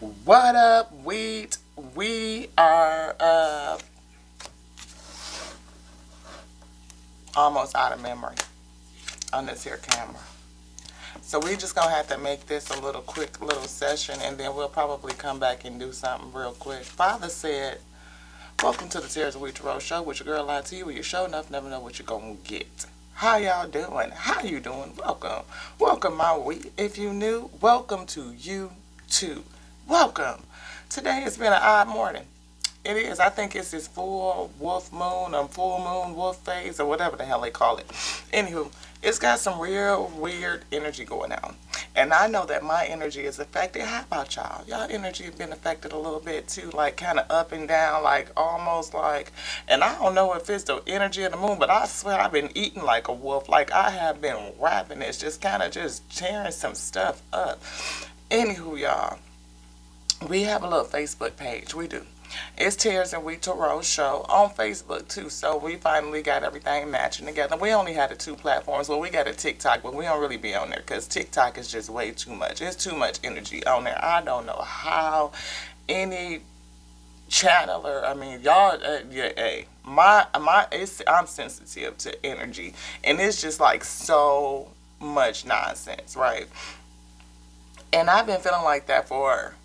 What up, wheat? We are almost out of memory on this here camera. So we just gonna have to make this a little quick little session, and then we'll probably come back and do something real quick. Father said, welcome to the Tears of Wheat Tarot Show with your girl IT, where you show enough, never know what you're gonna get. How y'all doing? How you doing? Welcome. Welcome, my wheat. If you new, welcome to you too. Welcome. Today has been an odd morning. It is. I think it's this full wolf moon or full moon wolf phase or whatever the hell they call it. Anywho, it's got some real weird energy going on. And I know that my energy is affected. How about y'all? Y'all energy has been affected a little bit too, like kind of up and down, like almost like, and I don't know if it's the energy of the moon, but I swear I've been eating like a wolf. Like I have been ravenous, just kind of just tearing some stuff up. Anywho, y'all, we have a little Facebook page. We do. It's Tears and Wheat Tarot Show on Facebook too. So we finally got everything matching together. We only had the two platforms. Well, we got a TikTok, but we don't really be on there because TikTok is just way too much. It's too much energy on there. I don't know how any channeler, I mean, y'all, yeah, hey, I'm sensitive to energy, and it's just like so much nonsense, right? And I've been feeling like that for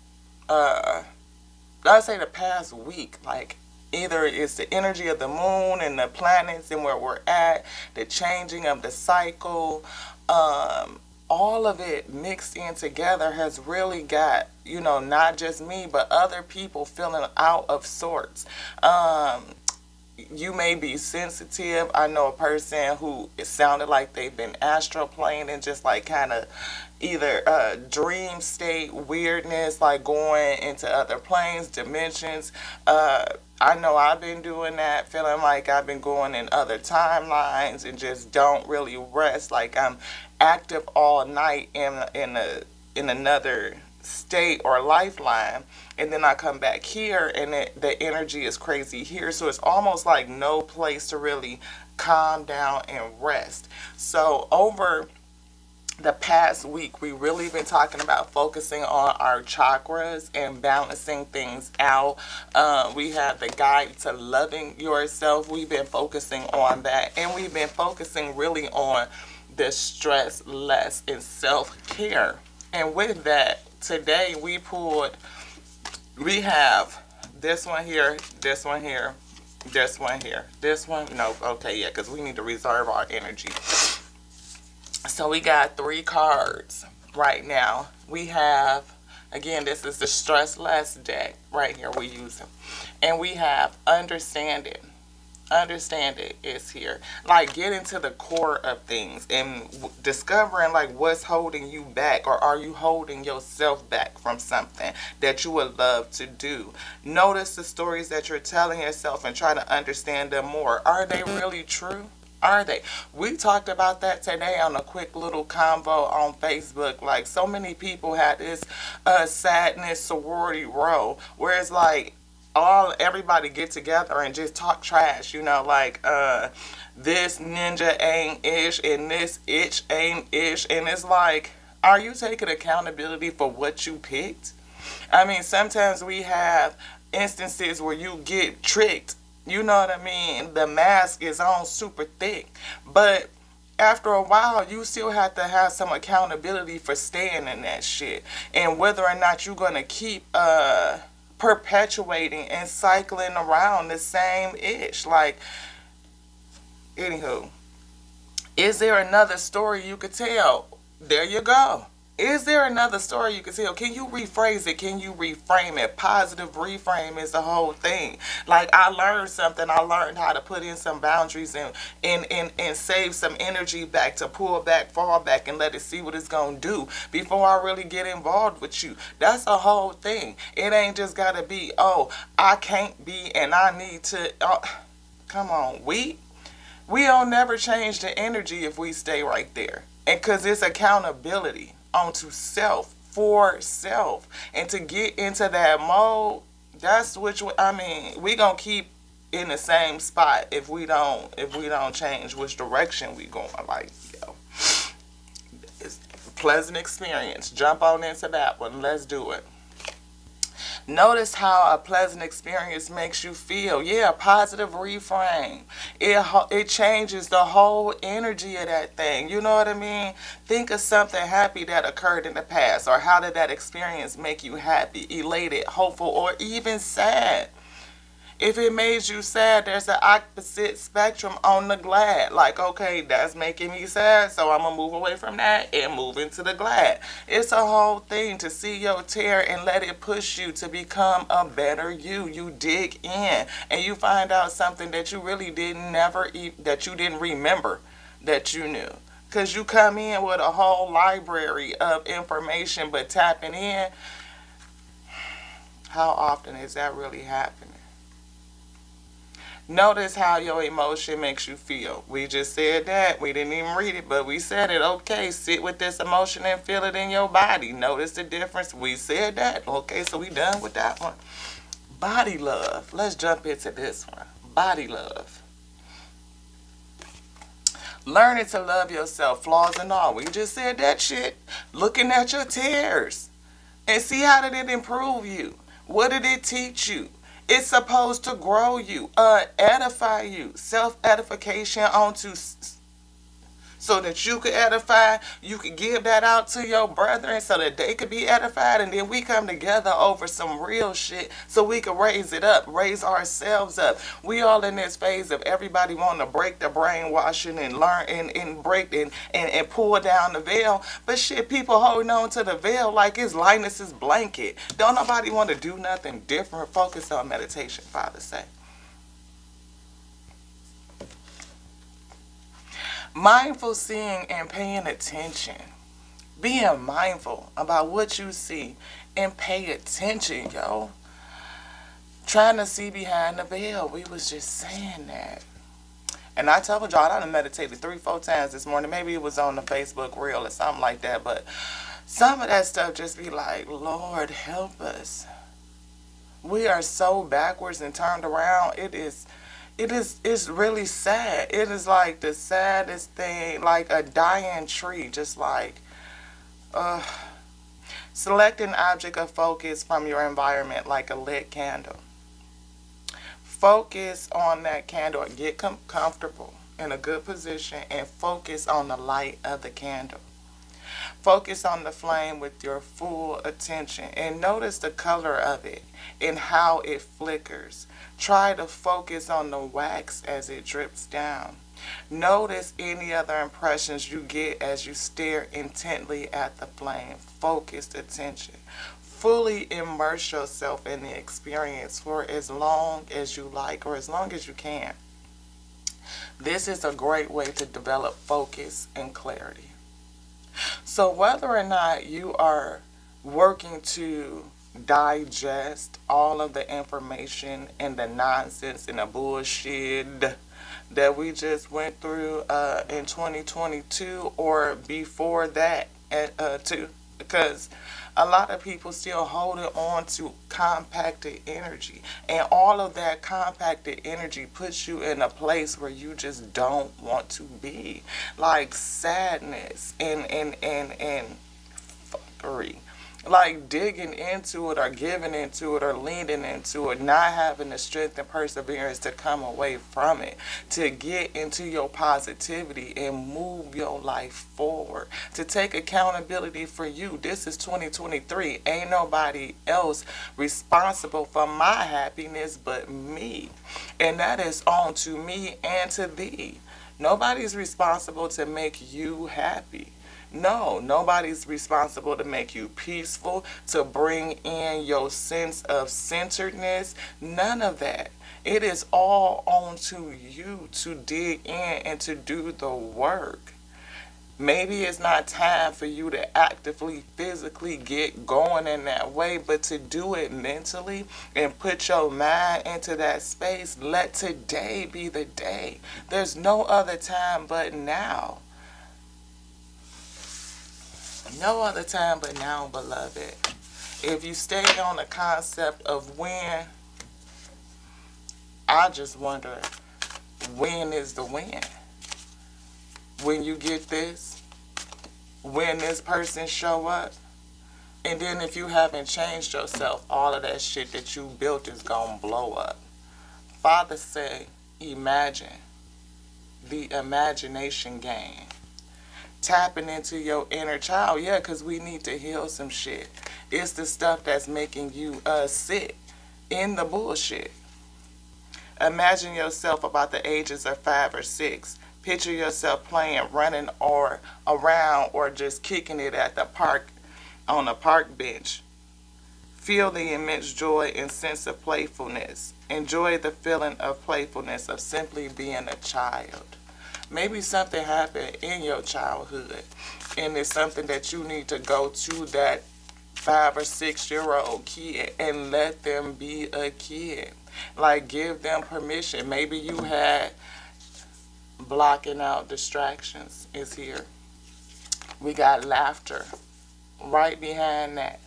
I'd say the past week. Like either it's the energy of the moon and the planets and where we're at, the changing of the cycle, all of it mixed in together has really got, you know, not just me but other people feeling out of sorts. You may be sensitive. I know a person who it sounded like they've been astral playing and just like kind of either dream state weirdness, like going into other planes, dimensions. I know I've been doing that, feeling like I've been going in other timelines and just don't really rest. Like I'm active all night in another state or lifeline, and then I come back here and the energy is crazy here, so it's almost like no place to really calm down and rest. So over the past week, we really been talking about focusing on our chakras and balancing things out. We have the guide to loving yourself. We've been focusing on that, and we've been focusing really on the stress less and self-care. And with that, today we have this one here, this one here, this one here, this one, no, okay, yeah, because we need to reserve our energy. So we got 3 cards right now. We have, again, this is the Stress Less deck right here we use them. And we have Understanding. Understanding is here. Like getting to the core of things and discovering like what's holding you back, or are you holding yourself back from something that you would love to do. Notice the stories that you're telling yourself and try to understand them more. Are they really true? Are they? We talked about that today on a quick little convo on Facebook. Like so many people had this sadness sorority row where it's like everybody get together and just talk trash, you know, like this ninja ain't ish and this itch ain't ish, and it's like, are you taking accountability for what you picked? I mean, sometimes we have instances where you get tricked, you know what I mean? The mask is on super thick, but after a while you still have to have some accountability for staying in that shit, and whether or not you're gonna keep perpetuating and cycling around the same ish. Like, anywho, is there another story you could tell? There you go. Is there another story you could tell? Can you rephrase it? Can you reframe it? Positive reframe is the whole thing. Like, I learned something. I learned how to put in some boundaries and save some energy back to pull back, fall back, and let it see what it's going to do before I really get involved with you. That's a whole thing. It ain't just got to be, oh, I can't be and I need to. Come on, we don't never change the energy if we stay right there. And because it's accountability onto self, for self, and to get into that mode, that's which I mean, we gonna keep in the same spot if we don't change which direction we going. Like, yo, it's a pleasant experience. Jump on into that one. Let's do it. Notice how a pleasant experience makes you feel. Yeah, positive reframe. It changes the whole energy of that thing. You know what I mean? Think of something happy that occurred in the past, or how did that experience make you happy, elated, hopeful, or even sad? If it made you sad, there's an opposite spectrum on the glad. Like, okay, that's making me sad, so I'm going to move away from that and move into the glad. It's a whole thing to see your tear and let it push you to become a better you. You dig in and you find out something that you really that you didn't remember that you knew. Because you come in with a whole library of information, but tapping in, how often is that really happening? Notice how your emotion makes you feel. We just said that. We didn't even read it, but we said it. Okay, sit with this emotion and feel it in your body. Notice the difference. We said that. Okay, so we done with that one. Body love. Let's jump into this one. Body love. Learning to love yourself, flaws and all. We just said that shit. Looking at your tears. And see how did it improve you? What did it teach you? It's supposed to grow you, edify you, self-edification onto, so that you could edify, you could give that out to your brethren so that they could be edified, and then we come together over some real shit so we could raise it up, raise ourselves up. We all in this phase of everybody wanting to break the brainwashing and learn and break and pull down the veil, but shit, people holding on to the veil like it's Linus's blanket. Don't nobody want to do nothing different. Focus on meditation, Father say. Mindful seeing and paying attention. Being mindful about what you see and pay attention, yo. Trying to see behind the veil. We was just saying that. And I told y'all I done meditated 3-4 times this morning. Maybe it was on the Facebook reel or something like that. But some of that stuff just be like, Lord, help us. We are so backwards and turned around. It's really sad. It is like the saddest thing, like a dying tree, just like, select an object of focus from your environment like a lit candle. Focus on that candle. Get comfortable in a good position and focus on the light of the candle. Focus on the flame with your full attention and notice the color of it and how it flickers. Try to focus on the wax as it drips down. Notice any other impressions you get as you stare intently at the flame. Focused attention. Fully immerse yourself in the experience for as long as you like or as long as you can. This is a great way to develop focus and clarity. So whether or not you are working to digest all of the information and the nonsense and the bullshit that we just went through in 2022 or before that too, because a lot of people still holding on to compacted energy, and all of that compacted energy puts you in a place where you just don't want to be, like sadness and fuckery. Like digging into it or giving into it or leaning into it, not having the strength and perseverance to come away from it, to get into your positivity and move your life forward, to take accountability for you. This is 2023. Ain't nobody else responsible for my happiness but me. And that is on to me and to thee. Nobody's responsible to make you happy. No, nobody's responsible to make you peaceful, to bring in your sense of centeredness. None of that. It is all on to you to dig in and to do the work. Maybe it's not time for you to actively, physically get going in that way, but to do it mentally and put your mind into that space. Let today be the day. There's no other time but now. No other time but now, beloved. If you stay on the concept of when, I just wonder, when is the when? When you get this? When this person show up? And then if you haven't changed yourself, all of that shit that you built is going to blow up. Father say, imagine. The imagination game. Tapping into your inner child. Yeah, because we need to heal some shit. It's the stuff that's making you sit in the bullshit. Imagine yourself about the ages of 5 or 6. Picture yourself playing, running or around, or just kicking it at the park, on a park bench. Feel the immense joy and sense of playfulness. Enjoy the feeling of playfulness of simply being a child. Maybe something happened in your childhood, and it's something that you need to go to that 5 or 6-year-old kid and let them be a kid. Like, give them permission. Maybe you had blocking out distractions is here. We got laughter right behind that.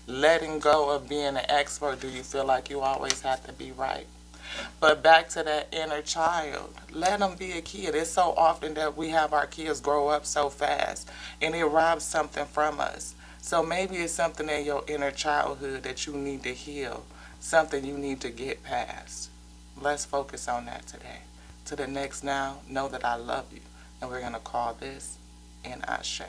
Letting go of being an expert. Do you feel like you always have to be right? But back to that inner child. Let them be a kid. It's so often that we have our kids grow up so fast, and it robs something from us. So maybe it's something in your inner childhood that you need to heal. Something you need to get past. Let's focus on that today. To the next now, know that I love you. And we're going to call this an Ashe.